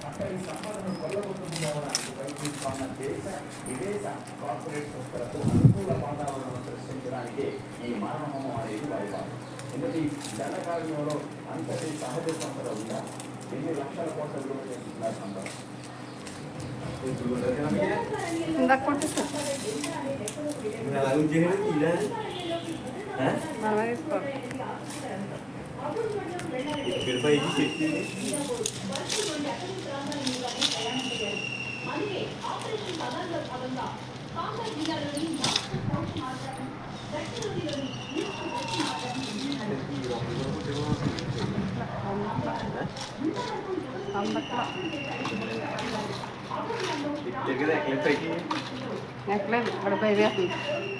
అక్కడి సంపదను కొల్లగొట్టుకుపోవడానికి ప్రయత్నిస్తున్న దేశ విదేశ కార్పొరేట్ సంస్థలకు అనుకూల వాతావరణం సృష్టించడానికి ఈ మానవహోమం అనేది వాడిపాడు. ఎందుకంటే ఈ దండకారణ్యంలో అంతటి సహజ సంపద ఉందా? ఎన్ని లక్షల కోట్ల విలువ చేస్తున్నారు సంపద. నెక్లెస్ ఇక్కడ 5,000